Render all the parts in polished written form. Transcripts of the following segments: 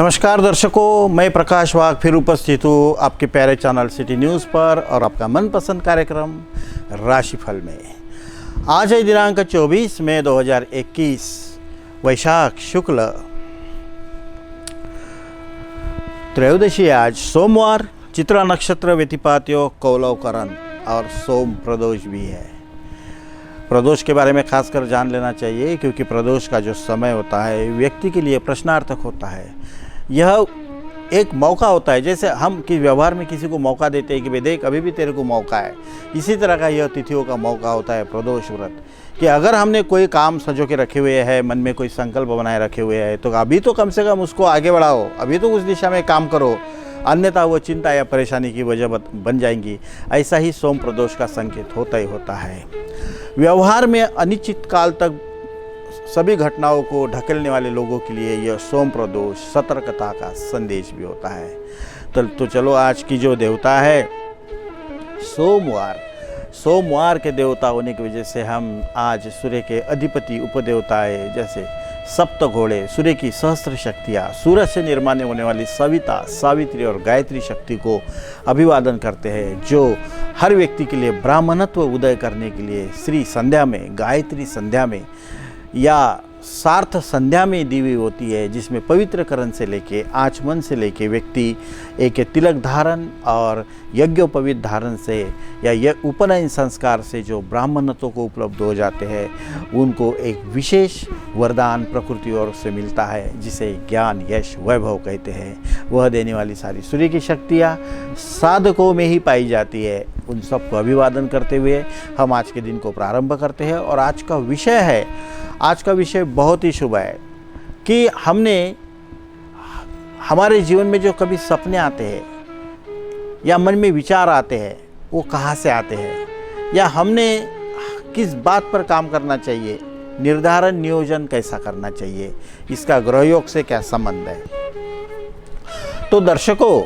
नमस्कार दर्शकों, मैं प्रकाश वाघ फिर उपस्थित हूँ आपके प्यारे चैनल सिटी न्यूज़ पर और आपका मनपसंद कार्यक्रम राशिफल में। आज है दिनांक 24 मई 2021, वैशाख शुक्ल त्रयोदशी। आज सोमवार, चित्रा नक्षत्र व्यतिपात योग कौलवकरण और सोम प्रदोष भी है। प्रदोष के बारे में खासकर जान लेना चाहिए क्योंकि प्रदोष का जो समय होता है व्यक्ति के लिए प्रश्नार्थक होता है। यह एक मौका होता है, जैसे हम कि व्यवहार में किसी को मौका देते हैं कि भाई देख अभी भी तेरे को मौका है, इसी तरह का यह तिथियों का मौका होता है प्रदोष व्रत। कि अगर हमने कोई काम संजो के रखे हुए हैं, मन में कोई संकल्प बनाए रखे हुए हैं, तो अभी तो कम से कम उसको आगे बढ़ाओ, अभी तो उस दिशा में काम करो, अन्यथा वो चिंता या परेशानी की वजह बन जाएंगी। ऐसा ही सोम प्रदोष का संकेत होता ही होता है। व्यवहार में अनिश्चित काल तक सभी घटनाओं को ढकेलने वाले लोगों के लिए यह सोम प्रदोष सतर्कता का संदेश भी होता है। तो चलो आज की जो देवता है सोमवार के देवता होने की वजह से हम आज सूर्य के अधिपति उपदेवताएं जैसे सप्त घोड़े, सूर्य की सहस्त्र शक्तियाँ, सूरज से निर्माण होने वाली सविता, सावित्री और गायत्री शक्ति को अभिवादन करते हैं, जो हर व्यक्ति के लिए ब्राह्मणत्व उदय करने के लिए श्री संध्या में, गायत्री संध्या में या सार्थ संध्या में दी हुई होती है, जिसमें पवित्रकरण से लेके आचमन से लेके व्यक्ति एक तिलक धारण और यज्ञोपवीत धारण से या उपनयन संस्कार से जो ब्राह्मणत्व को उपलब्ध हो जाते हैं उनको एक विशेष वरदान प्रकृति ओर से मिलता है, जिसे ज्ञान, यश, वैभव कहते हैं। वह देने वाली सारी सूर्य की शक्तियाँ साधकों में ही पाई जाती है। उन सबको अभिवादन करते हुए हम आज के दिन को प्रारंभ करते हैं। और आज का विषय बहुत ही शुभ है कि हमारे जीवन में जो कभी सपने आते हैं या मन में विचार आते हैं वो कहाँ से आते हैं, या हमने किस बात पर काम करना चाहिए, निर्धारण नियोजन कैसा करना चाहिए, इसका ग्रहयोग से क्या संबंध है। तो दर्शकों,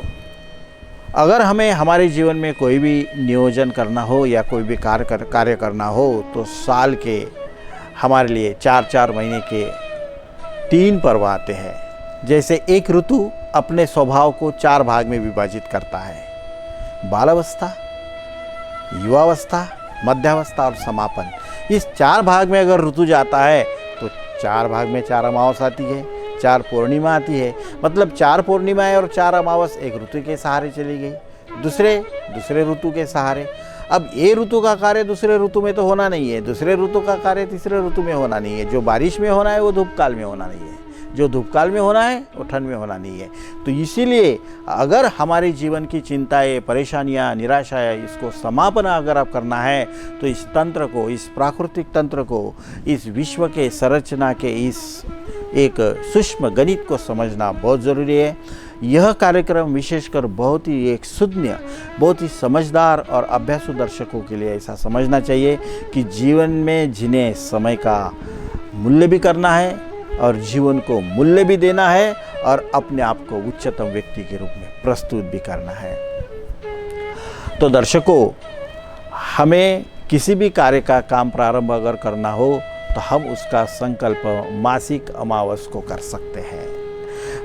अगर हमें हमारे जीवन में कोई भी नियोजन करना हो या कोई भी कार्य करना हो तो साल के हमारे लिए 4-4 महीने के 3 पर्व आते हैं। जैसे एक ऋतु अपने स्वभाव को 4 भाग में विभाजित करता है: बालावस्था, युवावस्था, मध्यावस्था और समापन। इस 4 भाग में अगर ऋतु जाता है तो 4 भाग में 4 अमावस आती है, 4 पूर्णिमा आती है। मतलब 4 पूर्णिमाएं और 4 अमावस एक ऋतु के सहारे चली गई, दूसरे ऋतु के सहारे। अब ये ऋतु का कार्य दूसरे ऋतु में तो होना नहीं है, दूसरे ऋतु का कार्य तीसरे ऋतु में होना नहीं है। जो बारिश में होना है वो धूप काल में होना नहीं है, जो धूप काल में होना है वो ठंड में होना नहीं है। तो इसीलिए अगर हमारे जीवन की चिंताएं, परेशानियां, निराशाएं, इसको समापन अगर आप करना है तो इस तंत्र को, इस प्राकृतिक तंत्र को, इस विश्व के संरचना के इस एक सूक्ष्म गणित को समझना बहुत ज़रूरी है। यह कार्यक्रम विशेषकर बहुत ही एक सुज्ञ, बहुत ही समझदार और अभ्यासु दर्शकों के लिए ऐसा समझना चाहिए कि जीवन में जिन्हें समय का मूल्य भी करना है और जीवन को मूल्य भी देना है और अपने आप को उच्चतम व्यक्ति के रूप में प्रस्तुत भी करना है। तो दर्शकों, हमें किसी भी कार्य का काम प्रारंभ अगर करना हो तो हम उसका संकल्प मासिक अमावस को कर सकते हैं।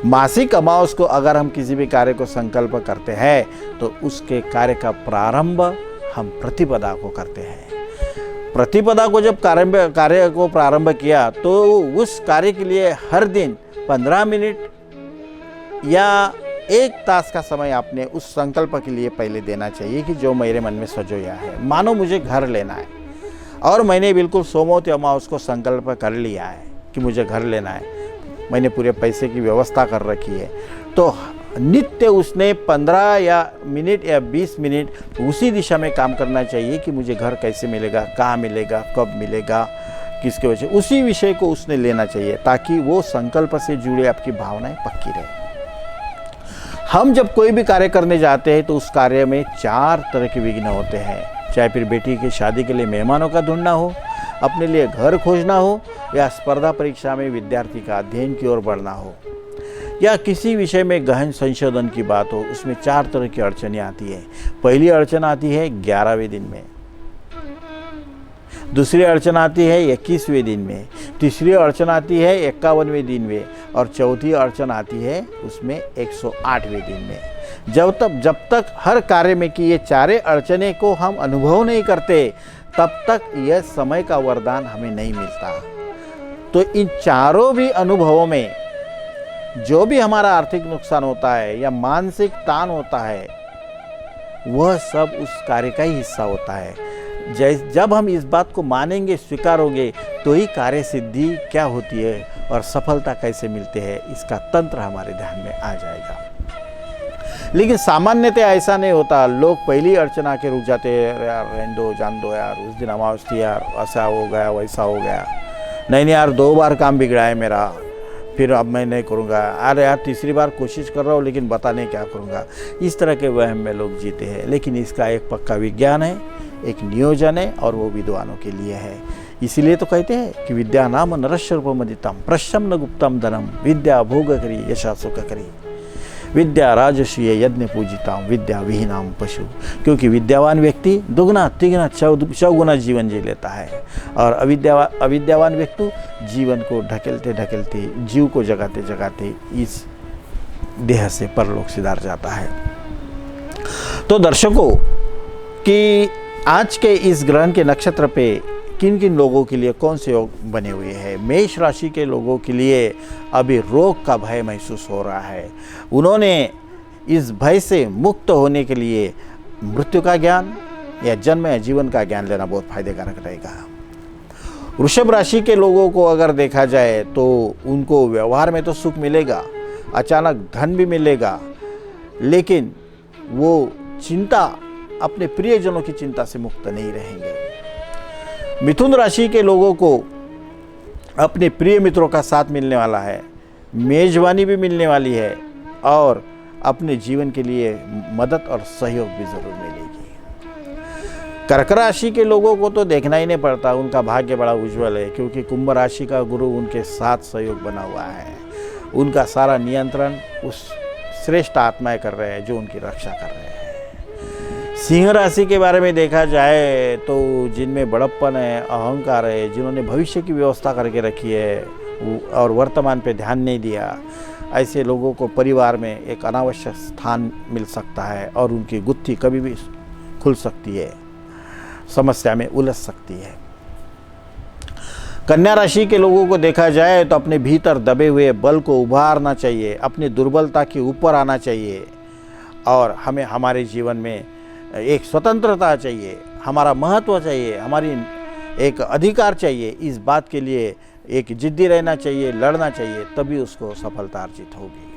मासिक अमावस को अगर हम किसी भी कार्य को संकल्प करते हैं तो उसके कार्य का प्रारंभ हम प्रतिपदा को करते हैं। प्रतिपदा को जब कार्य को प्रारंभ किया तो उस कार्य के लिए हर दिन 15 मिनट या 1 तास का समय आपने उस संकल्प के लिए पहले देना चाहिए कि जो मेरे मन में सजोया है। मानो मुझे घर लेना है और मैंने बिल्कुल सोमवती अमावस को संकल्प कर लिया है कि मुझे घर लेना है, मैंने पूरे पैसे की व्यवस्था कर रखी है, तो नित्य उसने 15 या मिनट या 20 मिनट उसी दिशा में काम करना चाहिए कि मुझे घर कैसे मिलेगा, कहाँ मिलेगा, कब मिलेगा, किसके वजह से, उसी विषय को उसने लेना चाहिए ताकि वो संकल्प से जुड़े आपकी भावनाएं पक्की रहे। हम जब कोई भी कार्य करने जाते हैं तो उस कार्य में 4 तरह के विघ्न होते हैं, चाहे फिर बेटी की शादी के लिए मेहमानों का ढूंढना हो, अपने लिए घर खोजना हो, या स्पर्धा परीक्षा में विद्यार्थी का अध्ययन की ओर बढ़ना हो, या किसी विषय में गहन संशोधन की बात हो। उसमें 4 तरह की अड़चनें आती है। पहली अड़चन आती है 11वें दिन में। दूसरी अड़चन आती है 21वें दिन में, तीसरी अड़चन आती है 51वें दिन में और चौथी अड़चन आती है उसमें 108वें दिन में। जब तक हर कार्य में की ये चारे अड़चने को हम अनुभव नहीं करते तब तक यह समय का वरदान हमें नहीं मिलता। तो इन चारों भी अनुभवों में जो भी हमारा आर्थिक नुकसान होता है या मानसिक तान होता है वह सब उस कार्य का ही हिस्सा होता है। जब हम इस बात को मानेंगे, स्वीकारोगे, तो ही कार्य सिद्धि क्या होती है और सफलता कैसे मिलते हैं इसका तंत्र हमारे ध्यान में आ जाएगा। लेकिन सामान्यतः ऐसा नहीं होता। लोग पहली अड़चन आके रुक जाते हैं, यार रहने दो, जान दो यार, उस दिन अमावस थी यार, ऐसा हो गया वैसा हो गया, नहीं यार 2 बार काम बिगड़ा है मेरा, फिर अब मैं नहीं करूँगा, अरे यार तीसरी बार कोशिश कर रहा हूँ लेकिन बता नहीं क्या करूँगा। इस तरह के वहम में लोग जीते हैं। लेकिन इसका एक पक्का विज्ञान है, एक नियोजन है और वो विद्वानों के लिए है। इसीलिए तो कहते हैं कि विद्या नाम नरस्य रूपमदितम प्रशम न गुप्तम धनम विद्या भोग करी यशा सुख करी विद्या राजस्वीय यज्ञ पूजिताम विद्या विहीनाम पशु। क्योंकि विद्यावान व्यक्ति दुगना तिगना चौगुना जीवन जी लेता है और अविद्यावान व्यक्ति जीवन को ढकेलते ढकेलते, जीव को जगाते जगाते इस देह से परलोक सिधार जाता है। तो दर्शकों कि आज के इस ग्रहण के नक्षत्र पे किन किन लोगों के लिए कौन से योग बने हुए हैं। मेष राशि के लोगों के लिए अभी रोग का भय महसूस हो रहा है। उन्होंने इस भय से मुक्त होने के लिए मृत्यु का ज्ञान या जन्म या जीवन का ज्ञान लेना बहुत फायदेकारक रहेगा। वृषभ राशि के लोगों को अगर देखा जाए तो उनको व्यवहार में तो सुख मिलेगा, अचानक धन भी मिलेगा, लेकिन वो चिंता, अपने प्रियजनों की चिंता से मुक्त नहीं रहेंगे। मिथुन राशि के लोगों को अपने प्रिय मित्रों का साथ मिलने वाला है, मेजबानी भी मिलने वाली है और अपने जीवन के लिए मदद और सहयोग भी जरूर मिलेगी। कर्क राशि के लोगों को तो देखना ही नहीं पड़ता, उनका भाग्य बड़ा उज्जवल है क्योंकि कुंभ राशि का गुरु उनके साथ सहयोग बना हुआ है। उनका सारा नियंत्रण उस श्रेष्ठ आत्माएं कर रहे हैं जो उनकी रक्षा कर रहे हैं। सिंह राशि के बारे में देखा जाए तो जिनमें बड़प्पन है, अहंकार है, जिन्होंने भविष्य की व्यवस्था करके रखी है और वर्तमान पे ध्यान नहीं दिया, ऐसे लोगों को परिवार में एक अनावश्यक स्थान मिल सकता है और उनकी गुत्थी कभी भी खुल सकती है, समस्या में उलझ सकती है। कन्या राशि के लोगों को देखा जाए तो अपने भीतर दबे हुए बल को उभारना चाहिए, अपनी दुर्बलता के ऊपर आना चाहिए और हमें हमारे जीवन में एक स्वतंत्रता चाहिए, हमारा महत्व चाहिए, हमारी एक अधिकार चाहिए। इस बात के लिए एक जिद्दी रहना चाहिए, लड़ना चाहिए, तभी उसको सफलता अर्जित होगी।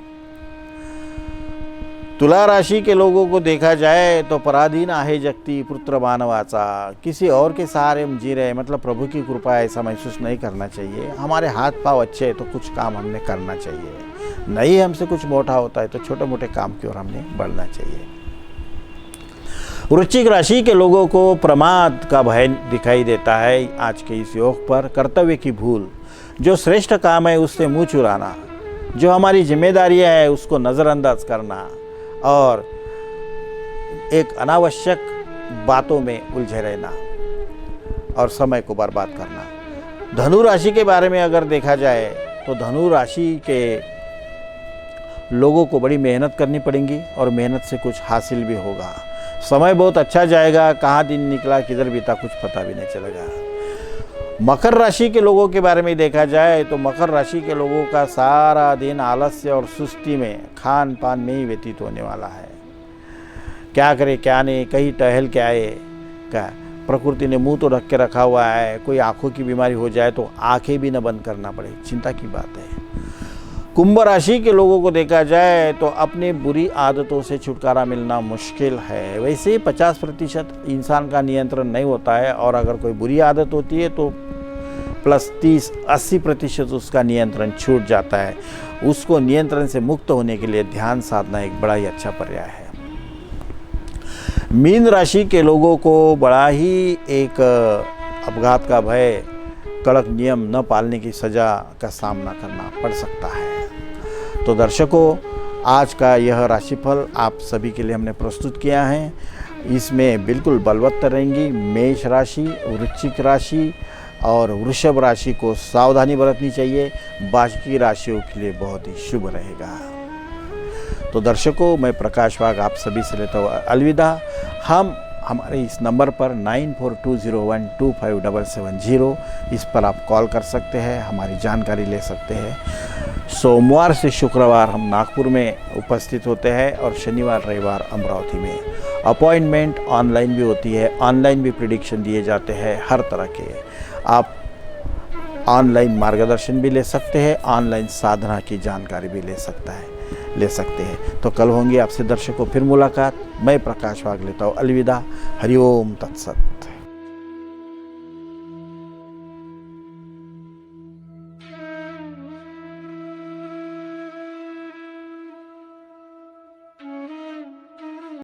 तुला राशि के लोगों को देखा जाए तो पराधीन आहे जगती पुत्र मानवाचा, किसी और के सहारे हम जी रहे हैं, मतलब प्रभु की कृपा ऐसा महसूस नहीं करना चाहिए। हमारे हाथ पांव अच्छे हैं तो कुछ काम हमने करना चाहिए, नहीं हमसे कुछ मोटा होता है तो छोटे मोटे काम की ओर हमने बढ़ना चाहिए। वृश्चिक राशि के लोगों को प्रमाद का भय दिखाई देता है आज के इस योग पर। कर्तव्य की भूल, जो श्रेष्ठ काम है उससे मुंह चुराना, जो हमारी जिम्मेदारियां है उसको नज़रअंदाज करना और एक अनावश्यक बातों में उलझे रहना और समय को बर्बाद करना। धनु राशि के बारे में अगर देखा जाए तो धनु राशि के लोगों को बड़ी मेहनत करनी पड़ेगी और मेहनत से कुछ हासिल भी होगा। समय बहुत अच्छा जाएगा, कहाँ दिन निकला किधर बीता कुछ पता भी नहीं चलेगा। मकर राशि के लोगों के बारे में देखा जाए तो मकर राशि के लोगों का सारा दिन आलस्य और सुस्ती में, खान पान में ही व्यतीत होने वाला है। क्या करे क्या नहीं, कहीं टहल के आए, क्या प्रकृति ने मुंह तो ढक के रखा हुआ है, कोई आंखों की बीमारी हो जाए तो आंखें भी न बंद करना पड़े, चिंता की बात है। कुंभ राशि के लोगों को देखा जाए तो अपनी बुरी आदतों से छुटकारा मिलना मुश्किल है। वैसे ही 50% इंसान का नियंत्रण नहीं होता है और अगर कोई बुरी आदत होती है तो प्लस 30-80% उसका नियंत्रण छूट जाता है। उसको नियंत्रण से मुक्त होने के लिए ध्यान साधना एक बड़ा ही अच्छा पर्याय है। मीन राशि के लोगों को बड़ा ही एक अपघात का भय, कड़क नियम न पालने की सजा का सामना करना पड़ सकता है। तो दर्शकों, आज का यह राशिफल आप सभी के लिए हमने प्रस्तुत किया है इसमें बिल्कुल बलवत्तर रहेंगी। मेष राशि, वृश्चिक राशि और वृषभ राशि को सावधानी बरतनी चाहिए। बाकी राशियों के लिए बहुत ही शुभ रहेगा। तो दर्शकों, मैं प्रकाश वाघ आप सभी से लेता हूँ अलविदा। हम हमारे इस नंबर पर 9420125770 इस पर आप कॉल कर सकते हैं, हमारी जानकारी ले सकते हैं। सोमवार से शुक्रवार हम नागपुर में उपस्थित होते हैं और शनिवार रविवार अमरावती में। अपॉइंटमेंट ऑनलाइन भी होती है, ऑनलाइन भी प्रेडिक्शन दिए जाते हैं हर तरह के। आप ऑनलाइन मार्गदर्शन भी ले सकते हैं, ऑनलाइन साधना की जानकारी भी ले सकते हैं। तो कल होंगे आपसे दर्शकों फिर मुलाकात। मैं प्रकाश वाघ लेता हूँ अलविदा। हरिओम तत्सत।